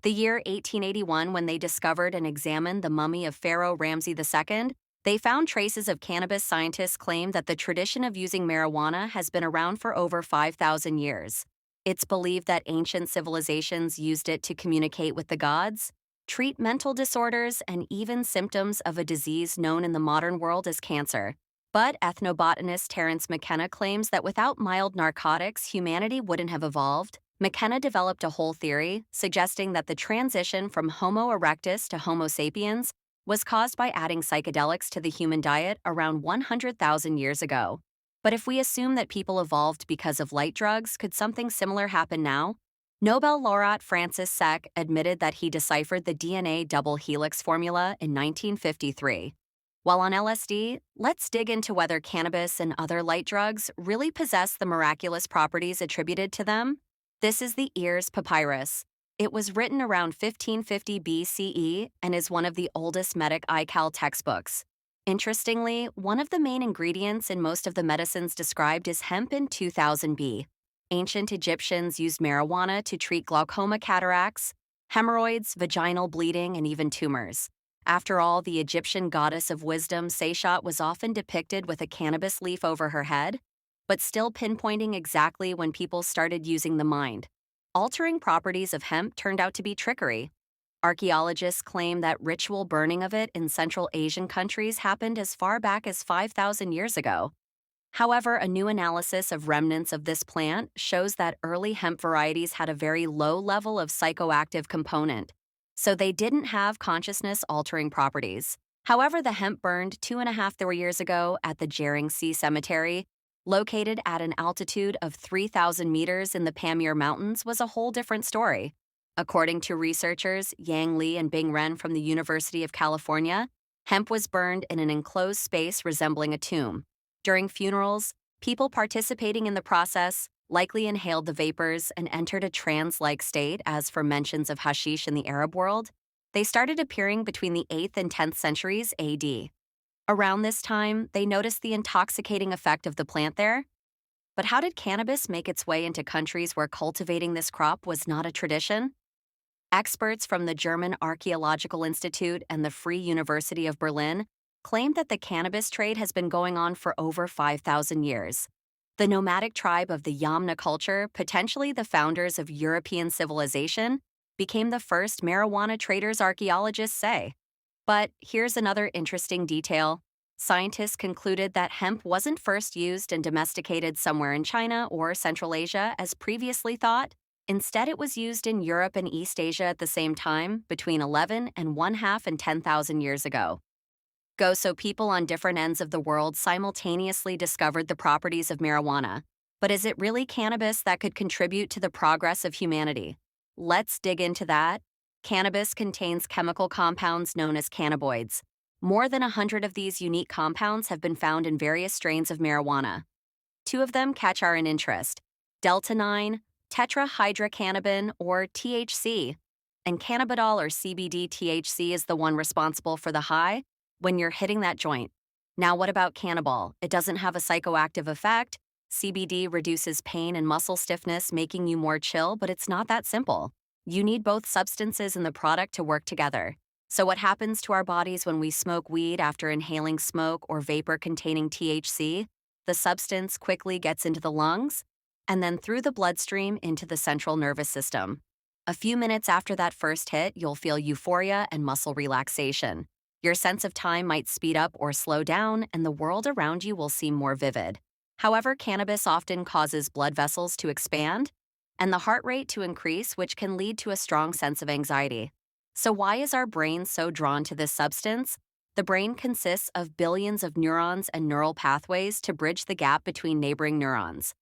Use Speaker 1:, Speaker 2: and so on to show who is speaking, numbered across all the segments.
Speaker 1: The year 1881, when they discovered and examined the mummy of Pharaoh Ramses II, they found traces of cannabis. Scientists claim that the tradition of using marijuana has been around for over 5,000 years. It's believed that ancient civilizations used it to communicate with the gods, treat mental disorders, and even symptoms of a disease known in the modern world as cancer. But ethnobotanist Terence McKenna claims that without mild narcotics, humanity wouldn't have evolved. McKenna developed a whole theory suggesting that the transition from Homo erectus to Homo sapiens was caused by adding psychedelics to the human diet around 100,000 years ago. But if we assume that people evolved because of light drugs, could something similar happen now? Nobel laureate Francis Crick admitted that he deciphered the DNA double helix formula in 1953. While on LSD, let's dig into whether cannabis and other light drugs really possess the miraculous properties attributed to them. This is the Ears Papyrus. It was written around 1550 BCE and is one of the oldest medic ICAL textbooks. Interestingly, one of the main ingredients in most of the medicines described is hemp in 2000 B. Ancient Egyptians used marijuana to treat glaucoma, cataracts, hemorrhoids, vaginal bleeding, and even tumors. After all, the Egyptian goddess of wisdom, Seshat, was often depicted with a cannabis leaf over her head, but still pinpointing exactly when people started using the mind. Altering properties of hemp turned out to be trickery. Archaeologists claim that ritual burning of it in Central Asian countries happened as far back as 5,000 years ago. However, a new analysis of remnants of this plant shows that early hemp varieties had a very low level of psychoactive component, so they didn't have consciousness-altering properties. However, the hemp burned 2.5 years ago at the Jering Sea Cemetery, located at an altitude of 3,000 meters in the Pamir Mountains, was a whole different story. According to researchers Yang Li and Bing Ren from the University of California, hemp was burned in an enclosed space resembling a tomb. During funerals, people participating in the process likely inhaled the vapors and entered a trance-like state. As for mentions of hashish in the Arab world, they started appearing between the 8th and 10th centuries AD. Around this time, they noticed the intoxicating effect of the plant there. But how did cannabis make its way into countries where cultivating this crop was not a tradition? Experts from the German Archaeological Institute and the Free University of Berlin claim that the cannabis trade has been going on for over 5,000 years. The nomadic tribe of the Yamna culture, potentially the founders of European civilization, became the first marijuana traders, archaeologists say. But here's another interesting detail. Scientists concluded that hemp wasn't first used and domesticated somewhere in China or Central Asia as previously thought. Instead, it was used in Europe and East Asia at the same time, between 11 and 1/2 and 10,000 years ago. So people on different ends of the world simultaneously discovered the properties of marijuana. But is it really cannabis that could contribute to the progress of humanity? Let's dig into that. Cannabis contains chemical compounds known as cannabinoids. More than 100 of these unique compounds have been found in various strains of marijuana. Two of them catch our interest: delta-9, tetrahydrocannabinol, or THC, and cannabidiol, or CBD. THC is the one responsible for the high when you're hitting that joint. Now, what about cannabis? It doesn't have a psychoactive effect. CBD reduces pain and muscle stiffness, making you more chill, but it's not that simple. You need both substances in the product to work together. So what happens to our bodies when we smoke weed after inhaling smoke or vapor containing THC? The substance quickly gets into the lungs and then through the bloodstream into the central nervous system. A few minutes after that first hit, you'll feel euphoria and muscle relaxation. Your sense of time might speed up or slow down, and the world around you will seem more vivid. However, cannabis often causes blood vessels to expand and the heart rate to increase, which can lead to a strong sense of anxiety. So why is our brain so drawn to this substance? The brain consists of billions of neurons and neural pathways to bridge the gap between neighboring neurons.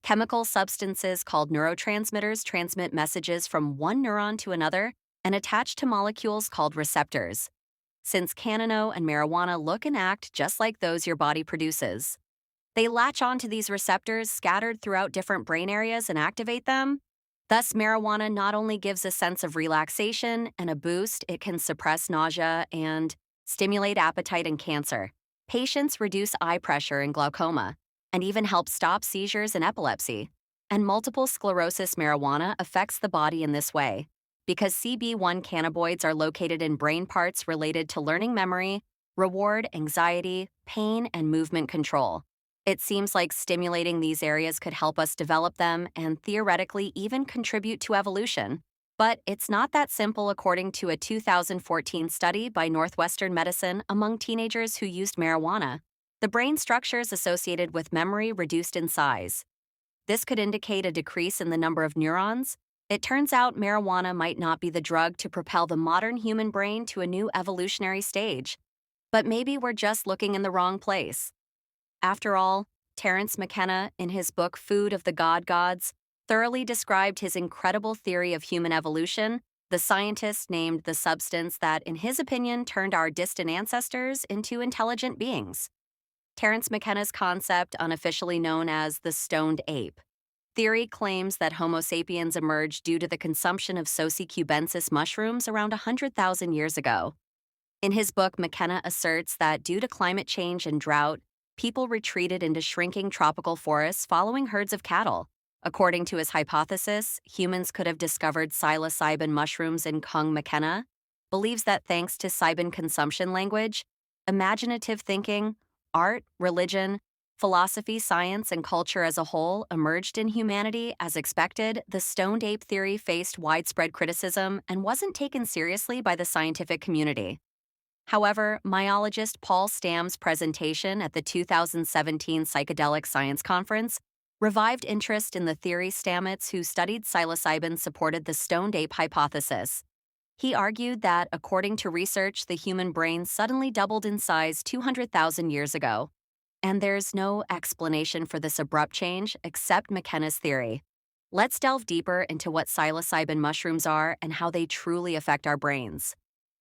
Speaker 1: Chemical substances called neurotransmitters transmit messages from one neuron to another and attach to molecules called receptors. Since cannabis and marijuana look and act just like those your body produces, they latch onto these receptors scattered throughout different brain areas and activate them. Thus, marijuana not only gives a sense of relaxation and a boost, it can suppress nausea and stimulate appetite in cancer. Patients reduce eye pressure in glaucoma and even help stop seizures and epilepsy. And multiple sclerosis. Marijuana affects the body in this way. because CB1 cannabinoids are located in brain parts related to learning memory, reward, anxiety, pain, and movement control. It seems like stimulating these areas could help us develop them and theoretically even contribute to evolution. But it's not that simple, according to a 2014 study by Northwestern Medicine among teenagers who used marijuana. The brain structures associated with memory reduced in size. This could indicate a decrease in the number of neurons. It turns out marijuana might not be the drug to propel the modern human brain to a new evolutionary stage. But maybe we're just looking in the wrong place. After all, Terence McKenna, in his book Food of the God Gods, thoroughly described his incredible theory of human evolution. The scientist named the substance that, in his opinion, turned our distant ancestors into intelligent beings. Terence McKenna's concept, unofficially known as the stoned ape. Theory claims that Homo sapiens emerged due to the consumption of Psilocybensis mushrooms around 100,000 years ago. In his book, McKenna asserts that due to climate change and drought, people retreated into shrinking tropical forests following herds of cattle. According to his hypothesis, humans could have discovered psilocybin mushrooms in Kung. McKenna believes that thanks to psilocybin consumption language, imaginative thinking, art, religion, philosophy, science, and culture as a whole emerged in humanity as expected. The stoned ape theory faced widespread criticism and wasn't taken seriously by the scientific community. However, myologist Paul Stam's presentation at the 2017 Psychedelic Science Conference revived interest in the theory. Stamets, who studied psilocybin, supported the stoned ape hypothesis. He argued that, according to research, the human brain suddenly doubled in size 200,000 years ago. And there's no explanation for this abrupt change except McKenna's theory. Let's delve deeper into what psilocybin mushrooms are and how they truly affect our brains.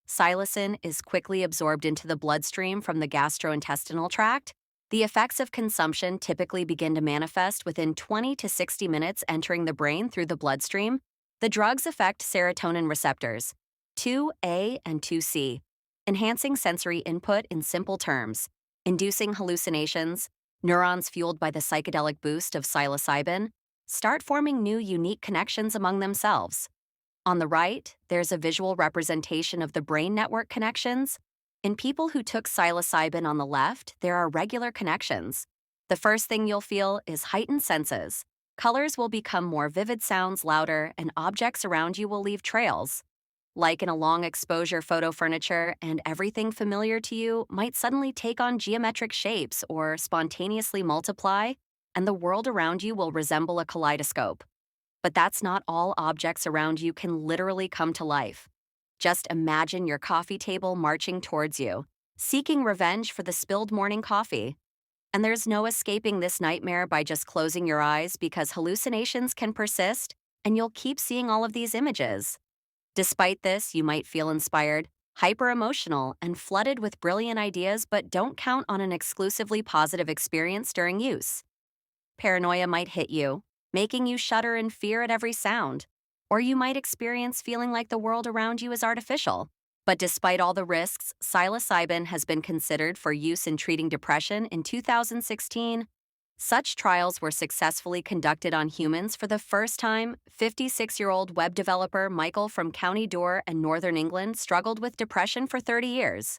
Speaker 1: Psilocin is quickly absorbed into the bloodstream from the gastrointestinal tract. The effects of consumption typically begin to manifest within 20 to 60 minutes entering the brain through the bloodstream. The drugs affect serotonin receptors, 2A and 2C, enhancing sensory input. In simple terms, inducing hallucinations. Neurons fueled by the psychedelic boost of psilocybin start forming new, unique connections among themselves. On the right, there's a visual representation of the brain network connections. In people who took psilocybin on the left, there are regular connections. The first thing you'll feel is heightened senses. Colors will become more vivid, sounds louder, and objects around you will leave trails. Like in a long exposure photo, furniture and everything familiar to you might suddenly take on geometric shapes or spontaneously multiply, and the world around you will resemble a kaleidoscope. But that's not all. Objects around you can literally come to life. Just imagine your coffee table marching towards you, seeking revenge for the spilled morning coffee. And there's no escaping this nightmare by just closing your eyes, because hallucinations can persist and you'll keep seeing all of these images. Despite this, you might feel inspired, hyper-emotional, and flooded with brilliant ideas, but don't count on an exclusively positive experience during use. Paranoia might hit you, making you shudder in fear at every sound. Or you might experience feeling like the world around you is artificial. But despite all the risks, psilocybin has been considered for use in treating depression. In 2016, such trials were successfully conducted on humans for the first time. 56-year-old web developer Michael from County Doore and Northern England struggled with depression for 30 years.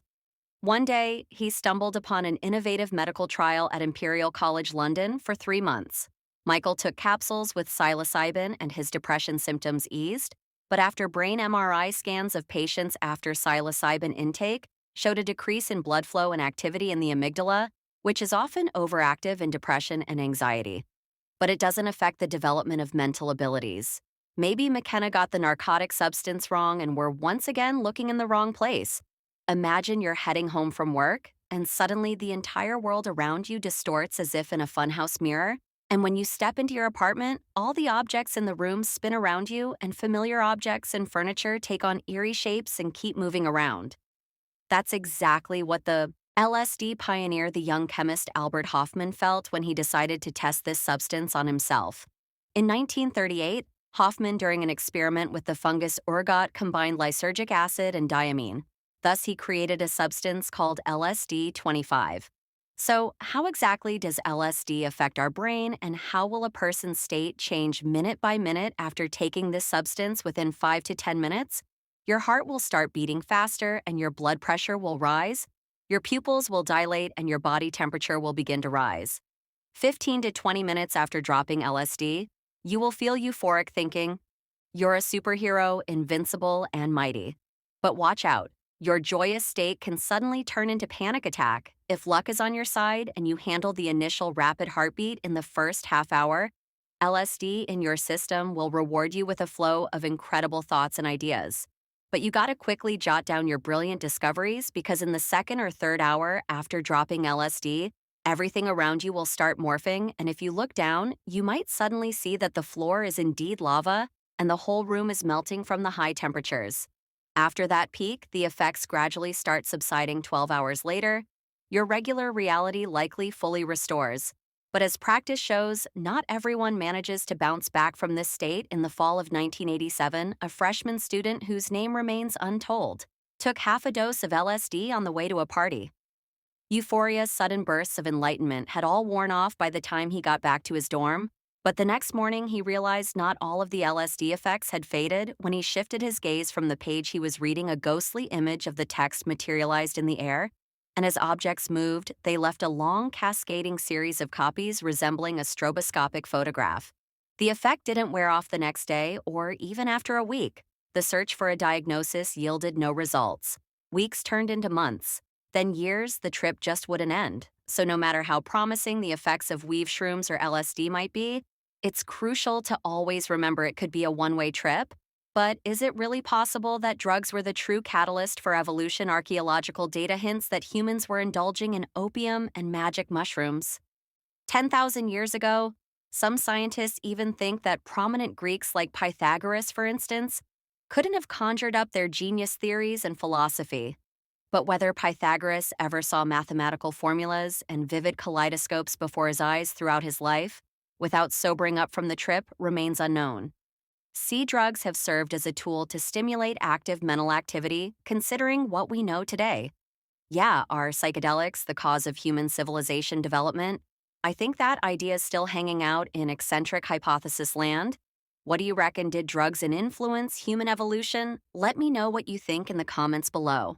Speaker 1: One day, he stumbled upon an innovative medical trial at Imperial College London. For 3 months, Michael took capsules with psilocybin and his depression symptoms eased, but after brain MRI scans of patients after psilocybin intake showed a decrease in blood flow and activity in the amygdala, which is often overactive in depression and anxiety. But it doesn't affect the development of mental abilities. Maybe McKenna got the narcotic substance wrong and we're once again looking in the wrong place. Imagine you're heading home from work, and suddenly the entire world around you distorts as if in a funhouse mirror. And when you step into your apartment, all the objects in the room spin around you, and familiar objects and furniture take on eerie shapes and keep moving around. That's exactly what the LSD pioneer, the young chemist Albert Hofmann, felt when he decided to test this substance on himself. In 1938, Hofmann, during an experiment with the fungus ergot, combined lysergic acid and diamine. Thus, he created a substance called LSD-25. So, how exactly does LSD affect our brain, and how will a person's state change minute by minute after taking this substance within 5 to 10 minutes? Your heart will start beating faster and your blood pressure will rise. Your pupils will dilate and your body temperature will begin to rise. 15 to 20 minutes after dropping LSD, you will feel euphoric thinking, you're a superhero, invincible, and mighty. But watch out. Your joyous state can suddenly turn into panic attack. If luck is on your side and you handle the initial rapid heartbeat in the first half hour, LSD in your system will reward you with a flow of incredible thoughts and ideas. But you gotta quickly jot down your brilliant discoveries because in the second or third hour after dropping LSD, everything around you will start morphing, and if you look down, you might suddenly see that the floor is indeed lava and the whole room is melting from the high temperatures. After that peak, the effects gradually start subsiding 12 hours later. Your regular reality likely fully restores. But as practice shows, not everyone manages to bounce back from this state. In the fall of 1987, a freshman student whose name remains untold took half a dose of LSD on the way to a party. Euphoria's sudden bursts of enlightenment had all worn off by the time he got back to his dorm, but the next morning he realized not all of the LSD effects had faded. When he shifted his gaze from the page he was reading, a ghostly image of the text materialized in the air, and as objects moved, they left a long cascading series of copies resembling a stroboscopic photograph. The effect didn't wear off the next day or even after a week. The search for a diagnosis yielded no results. Weeks turned into months. Then years, the trip just wouldn't end. So no matter how promising the effects of weave shrooms or LSD might be, it's crucial to always remember it could be a one-way trip. But is it really possible that drugs were the true catalyst for evolution? Archaeological data hints that humans were indulging in opium and magic mushrooms. 10,000 years ago, some scientists even think that prominent Greeks like Pythagoras, for instance, couldn't have conjured up their genius theories and philosophy. But whether Pythagoras ever saw mathematical formulas and vivid kaleidoscopes before his eyes throughout his life, without sobering up from the trip, remains unknown. Sea drugs have served as a tool to stimulate active mental activity, considering what we know today. Yeah, are psychedelics the cause of human civilization development? I think that idea is still hanging out in eccentric hypothesis land. What do you reckon? Did drugs influence human evolution? Let me know what you think in the comments below.